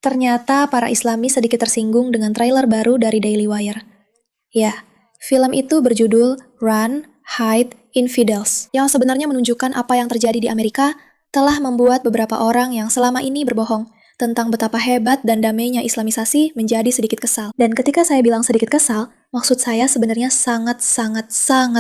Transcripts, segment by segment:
Ternyata para Islamis sedikit tersinggung dengan trailer baru dari Daily Wire. Ya, film itu berjudul Run, Hide, Infidels, yang sebenarnya menunjukkan apa yang terjadi di Amerika telah membuat beberapa orang yang selama ini berbohong tentang betapa hebat dan damainya Islamisasi menjadi sedikit kesal. Dan ketika saya bilang sedikit kesal, maksud saya sebenarnya sangat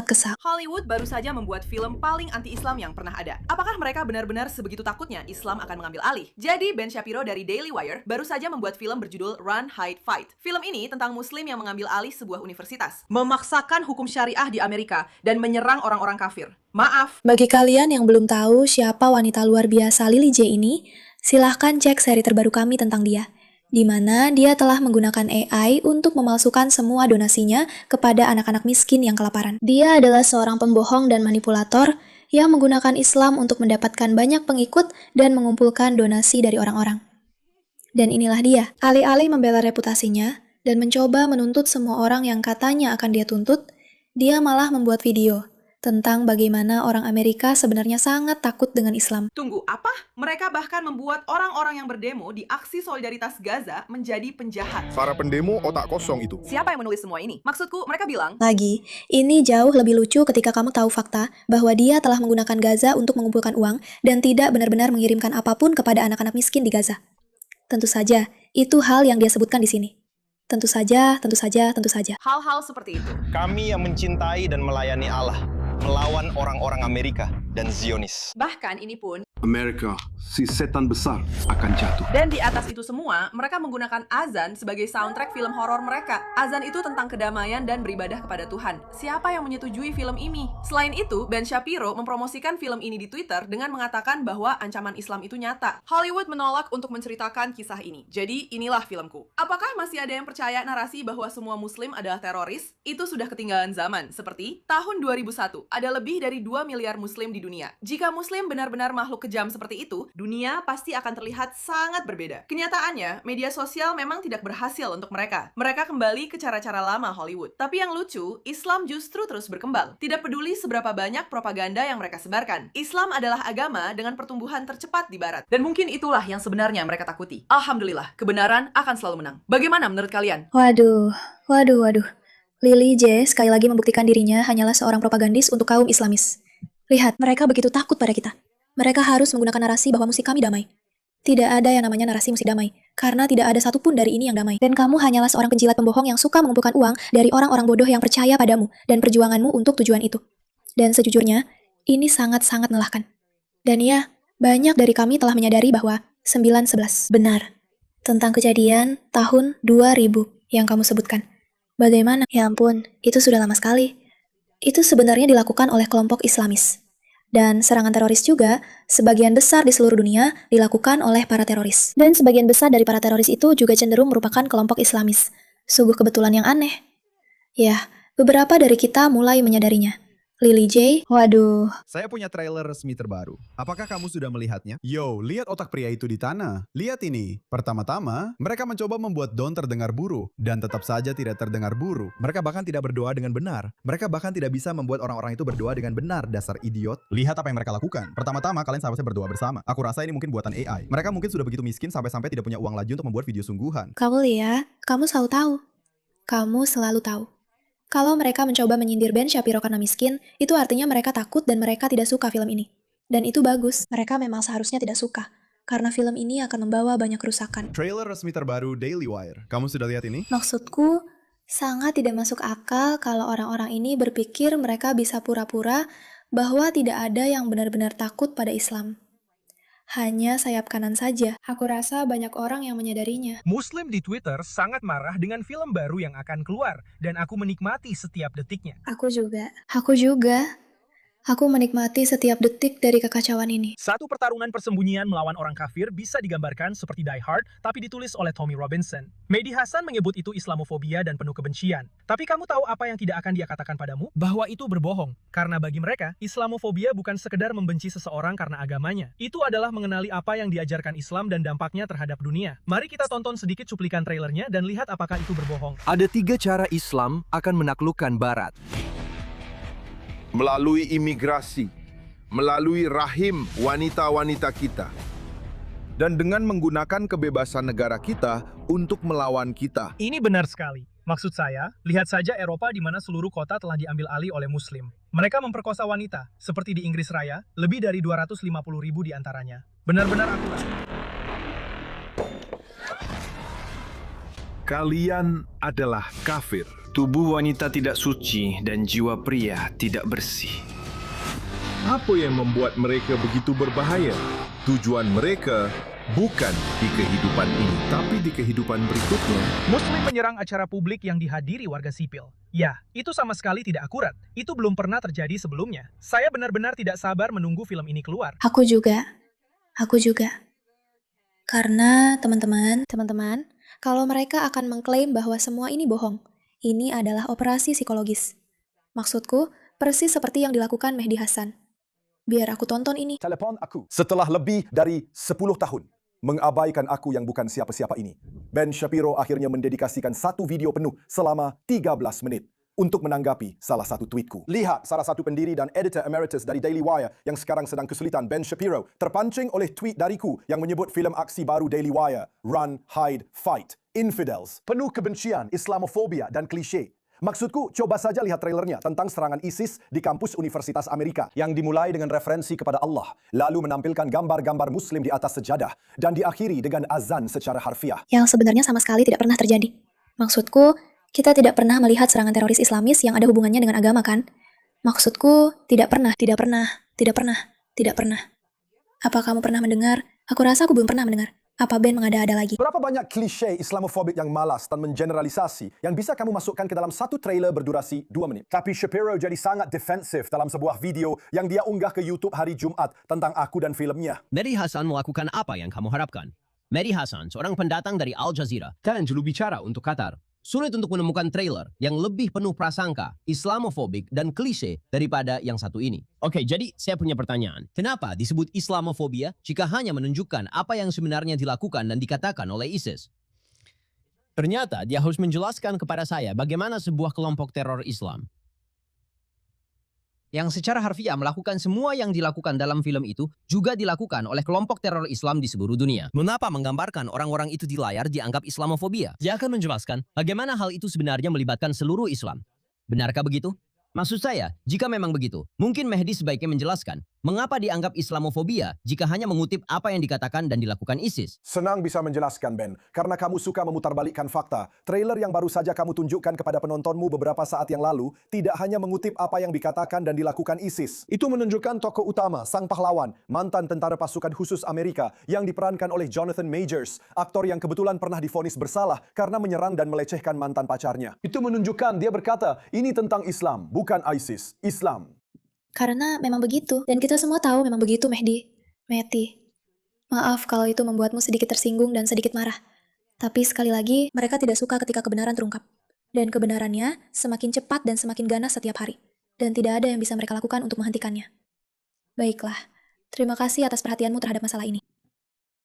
kesal. Hollywood baru saja membuat film paling anti-Islam yang pernah ada. Apakah mereka benar-benar sebegitu takutnya Islam akan mengambil alih? Jadi Ben Shapiro dari Daily Wire baru saja membuat film berjudul Run, Hide, Fight. Film ini tentang Muslim yang mengambil alih sebuah universitas, memaksakan hukum syariah di Amerika, dan menyerang orang-orang kafir. Maaf, Bagi kalian yang belum tahu siapa wanita luar biasa Lily J ini, silahkan cek seri terbaru kami tentang dia, di mana dia telah menggunakan AI untuk memalsukan semua donasinya kepada anak-anak miskin yang kelaparan. Dia adalah seorang pembohong dan manipulator yang menggunakan Islam untuk mendapatkan banyak pengikut dan mengumpulkan donasi dari orang-orang. Dan inilah dia, alih-alih membela reputasinya dan mencoba menuntut semua orang yang katanya akan dia tuntut, dia malah membuat video tentang bagaimana orang Amerika sebenarnya sangat takut dengan Islam. tunggu apa? Mereka bahkan membuat orang-orang yang berdemo di aksi solidaritas Gaza menjadi penjahat. Para pendemo otak kosong itu. Siapa yang menulis semua ini? Maksudku, mereka bilang, Lagi, ini jauh lebih lucu ketika kamu tahu fakta bahwa dia telah menggunakan Gaza untuk mengumpulkan uang dan tidak benar-benar mengirimkan apapun kepada anak-anak miskin di Gaza. Tentu saja, itu hal yang dia sebutkan di sini. Tentu saja. hal-hal seperti itu. Kami yang mencintai dan melayani Allah, melawan orang-orang Amerika dan Zionis. Bahkan ini pun, Amerika, si setan besar, akan jatuh. dan di atas itu semua, mereka menggunakan azan sebagai soundtrack film horor mereka. Azan itu tentang kedamaian dan beribadah kepada Tuhan. Siapa yang menyetujui film ini? Selain itu, Ben Shapiro mempromosikan film ini di Twitter dengan mengatakan bahwa ancaman Islam itu nyata. Hollywood menolak untuk menceritakan kisah ini. Jadi, inilah filmku. Apakah masih ada yang percaya narasi bahwa semua Muslim adalah teroris? Itu sudah ketinggalan zaman. Seperti tahun 2001, ada lebih dari 2 miliar Muslim di dunia. Jika Muslim benar-benar makhluk kejam seperti itu, dunia pasti akan terlihat sangat berbeda. Kenyataannya, media sosial memang tidak berhasil untuk mereka. Mereka kembali ke cara-cara lama Hollywood. Tapi yang lucu, Islam justru terus berkembang. Tidak peduli seberapa banyak propaganda yang mereka sebarkan. Islam adalah agama dengan pertumbuhan tercepat di barat. Dan mungkin itulah yang sebenarnya mereka takuti. Alhamdulillah, kebenaran akan selalu menang. Bagaimana menurut kalian? Waduh. Lily J sekali lagi membuktikan dirinya hanyalah seorang propagandis untuk kaum Islamis. Lihat, mereka begitu takut pada kita. Mereka harus menggunakan narasi bahwa musik kami damai. Tidak ada yang namanya narasi musik damai, karena tidak ada satupun dari ini yang damai. Dan kamu hanyalah seorang penjilat pembohong yang suka mengumpulkan uang dari orang-orang bodoh yang percaya padamu dan perjuanganmu untuk tujuan itu. Dan sejujurnya, ini sangat-sangat melelahkan. Dan ya, banyak dari kami telah menyadari bahwa 9/11 benar tentang kejadian tahun 2000 yang kamu sebutkan. Bagaimana? Ya ampun, itu sudah lama sekali. Itu sebenarnya dilakukan oleh kelompok Islamis. Dan serangan teroris juga, sebagian besar di seluruh dunia dilakukan oleh para teroris. Dan sebagian besar dari para teroris itu juga cenderung merupakan kelompok Islamis. Sungguh kebetulan yang aneh. Ya, beberapa dari kita mulai menyadarinya. Lily J, waduh. Saya punya trailer resmi terbaru. Apakah kamu sudah melihatnya? Yo, lihat otak pria itu di tanah. Lihat ini. Pertama-tama, mereka mencoba membuat Don terdengar buruk. Dan tetap saja tidak terdengar buruk. Mereka bahkan tidak berdoa dengan benar. Mereka bahkan tidak bisa membuat orang-orang itu berdoa dengan benar, dasar idiot. Lihat apa yang mereka lakukan. Pertama-tama, kalian seharusnya berdoa bersama. Aku rasa ini mungkin buatan AI. Mereka mungkin sudah begitu miskin sampai-sampai tidak punya uang lagi untuk membuat video sungguhan. Kamu lihat, kamu selalu tahu. Kamu selalu tahu. Kalau mereka mencoba menyindir Ben Shapiro karena miskin, itu artinya mereka takut dan mereka tidak suka film ini. Dan itu bagus, mereka memang seharusnya tidak suka. Karena film ini akan membawa banyak kerusakan. Trailer resmi terbaru Daily Wire. Kamu sudah lihat ini? Maksudku, sangat tidak masuk akal kalau orang-orang ini berpikir mereka bisa pura-pura bahwa tidak ada yang benar-benar takut pada Islam. Hanya sayap kanan saja. Aku rasa banyak orang yang menyadarinya. Muslim di Twitter sangat marah dengan film baru yang akan keluar, dan aku menikmati setiap detiknya. Aku juga. Aku menikmati setiap detik dari kekacauan ini. Satu pertarungan persembunyian melawan orang kafir bisa digambarkan seperti Die Hard, tapi ditulis oleh Tommy Robinson. Mehdi Hasan menyebut itu Islamofobia dan penuh kebencian. Tapi kamu tahu apa yang tidak akan dia katakan padamu? Bahwa itu berbohong. Karena bagi mereka, Islamofobia bukan sekedar membenci seseorang karena agamanya. Itu adalah mengenali apa yang diajarkan Islam dan dampaknya terhadap dunia. Mari kita tonton sedikit cuplikan trailernya dan lihat apakah itu berbohong. Ada 3 cara Islam akan menaklukkan Barat. Melalui imigrasi, melalui rahim wanita-wanita kita, dan dengan menggunakan kebebasan negara kita untuk melawan kita. Ini benar sekali. Maksud saya, lihat saja Eropa di mana seluruh kota telah diambil alih oleh Muslim. Mereka memperkosa wanita, seperti di Inggris Raya, lebih dari 250.000 di antaranya. Benar-benar akurat. Kalian adalah kafir. Tubuh wanita tidak suci dan jiwa pria tidak bersih. Apa yang membuat mereka begitu berbahaya? Tujuan mereka bukan di kehidupan ini, tapi di kehidupan berikutnya. Muslim menyerang acara publik yang dihadiri warga sipil. Ya, itu sama sekali tidak akurat. Itu belum pernah terjadi sebelumnya. Saya benar-benar tidak sabar menunggu film ini keluar. Aku juga. Karena teman-teman, kalau mereka akan mengklaim bahwa semua ini bohong, ini adalah operasi psikologis. Maksudku, persis seperti yang dilakukan Mehdi Hasan. Biar aku tonton ini. Telepon aku setelah lebih dari 10 tahun mengabaikan aku yang bukan siapa-siapa ini. Ben Shapiro akhirnya mendedikasikan satu video penuh selama 13 menit untuk menanggapi salah satu tweetku. Lihat salah satu pendiri dan editor emeritus dari Daily Wire yang sekarang sedang kesulitan, Ben Shapiro, terpancing oleh tweet dariku yang menyebut filem aksi baru Daily Wire, Run, Hide, Fight, Infidels, penuh kebencian, Islamofobia dan klise. Maksudku, coba saja lihat trailernya tentang serangan ISIS di kampus Universitas Amerika yang dimulai dengan referensi kepada Allah, lalu menampilkan gambar-gambar Muslim di atas sejadah, dan diakhiri dengan azan secara harfiah. Yang sebenarnya sama sekali tidak pernah terjadi. Maksudku, kita tidak pernah melihat serangan teroris Islamis yang ada hubungannya dengan agama, kan? Maksudku, tidak pernah. Apa kamu pernah mendengar? Aku rasa aku belum pernah mendengar. Apa Ben mengada-ada lagi? Berapa banyak klise Islamofobik yang malas dan mengeneralisasi yang bisa kamu masukkan ke dalam satu trailer berdurasi 2 menit. Tapi Shapiro jadi sangat defensif dalam sebuah video yang dia unggah ke YouTube hari Jumat tentang aku dan filmnya. Mehdi Hasan melakukan apa yang kamu harapkan? Mehdi Hasan, seorang pendatang dari Al Jazeera dan juru bicara untuk Qatar. Sulit untuk menemukan trailer yang lebih penuh prasangka, Islamofobik, dan klise daripada yang satu ini. Oke, jadi saya punya pertanyaan. Kenapa disebut Islamofobia jika hanya menunjukkan apa yang sebenarnya dilakukan dan dikatakan oleh ISIS? Ternyata dia harus menjelaskan kepada saya bagaimana sebuah kelompok teror Islam yang secara harfiah melakukan semua yang dilakukan dalam film itu juga dilakukan oleh kelompok teror Islam di seluruh dunia. Mengapa menggambarkan orang-orang itu di layar dianggap Islamofobia? Dia akan menjelaskan bagaimana hal itu sebenarnya melibatkan seluruh Islam. Benarkah begitu? Maksud saya, jika memang begitu, mungkin Mehdi sebaiknya menjelaskan mengapa dianggap Islamofobia jika hanya mengutip apa yang dikatakan dan dilakukan ISIS. Senang bisa menjelaskan, Ben, karena kamu suka memutarbalikkan fakta. Trailer yang baru saja kamu tunjukkan kepada penontonmu beberapa saat yang lalu tidak hanya mengutip apa yang dikatakan dan dilakukan ISIS. Itu menunjukkan tokoh utama, sang pahlawan, mantan tentara pasukan khusus Amerika yang diperankan oleh Jonathan Majors, aktor yang kebetulan pernah divonis bersalah karena menyerang dan melecehkan mantan pacarnya. Itu menunjukkan dia berkata, ini tentang Islam, bukan ISIS, Islam. Karena memang begitu, dan kita semua tahu memang begitu, Mehdi. Meti, maaf kalau itu membuatmu sedikit tersinggung dan sedikit marah. Tapi sekali lagi, mereka tidak suka ketika kebenaran terungkap. Dan kebenarannya semakin cepat dan semakin ganas setiap hari. Dan tidak ada yang bisa mereka lakukan untuk menghentikannya. Baiklah, terima kasih atas perhatianmu terhadap masalah ini.